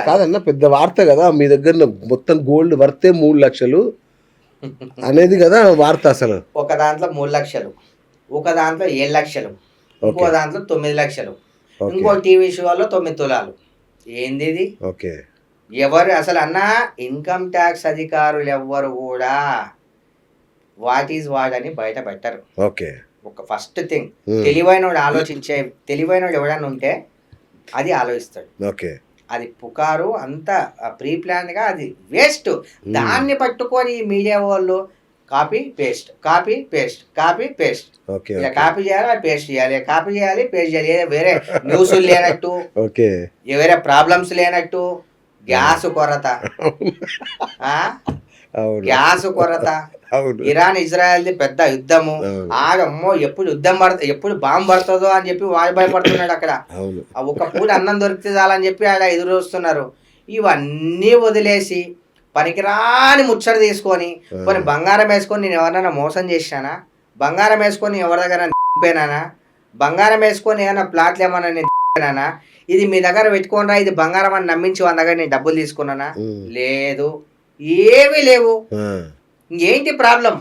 కాదన్న పెద్ద వార్త కదా మీ దగ్గర మొత్తం గోల్డ్ వర్తే 3 లక్షలు అనేది కదా వార్త అసలు. ఒక దాంట్లో 3 లక్షలు, ఒక దాంట్లో 7 లక్షలు, ఇంకో దాంట్లో 9 లక్షలు, ఇంకో టీవీ షోలో 9 తులాలు. ఏంది ఇది? ఓకే. ఎవరు అసలు అన్న ఇన్కమ్ ట్యాక్స్ అధికారులు ఎవ్వరు కూడా వాట్ ఈజ్ వాట్ అని బయట పెట్టరు. ఓకే. ఒక ఫస్ట్ థింగ్ తెలివైనోడు ఆలోచించే తెలివైనోడు ఎవడన్నా ఉంటే అది ఆలోచిస్తాడు. ఓకే. అది పుకారు అంతా ప్రీ ప్లాన్ గా అది వేస్ట్. దాన్ని పట్టుకొని ఈ మీడియా వాళ్ళు copy paste copy paste copy paste ఇలా కాపీ చేయాలి పేస్ట్ చేయాలి కాపీ చేయాలి పేస్ట్ చేయాలి. వేరే న్యూస్ లేనట్టు, వేరే ప్రాబ్లమ్స్ లేనట్టు. గ్యాస్ కొరత, గ్యాస్ కొరత, ఇరాన్ ఇజ్రాయెల్ది పెద్ద యుద్ధము. ఆగమ్మో ఎప్పుడు యుద్ధం ఎప్పుడు బాంబు పడుతుందో అని చెప్పి వాడు భయపడుతున్నాడు అక్కడ. ఒక పూట అన్నం దొరికితే చాలని చెప్పి ఆడ ఎదురు చూస్తున్నారు. ఇవన్నీ వదిలేసి పనికిరాని ముచ్చట తీసుకొని కొన్ని బంగారం వేసుకొని నేను ఎవరినైనా మోసం చేశానా? బంగారం వేసుకొని ఎవరి దగ్గర నింపేనానా? బంగారం వేసుకొని ఏమైనా ప్లాట్లు ఏమన్నా నేను ఇది మీ దగ్గర పెట్టుకోనరా ఇది బంగారం అని నమ్మించి వాళ్ళ దగ్గర నేను డబ్బులు తీసుకున్నానా? లేదు, ఏమీ లేవు. ఇంకేంటి ప్రాబ్లం?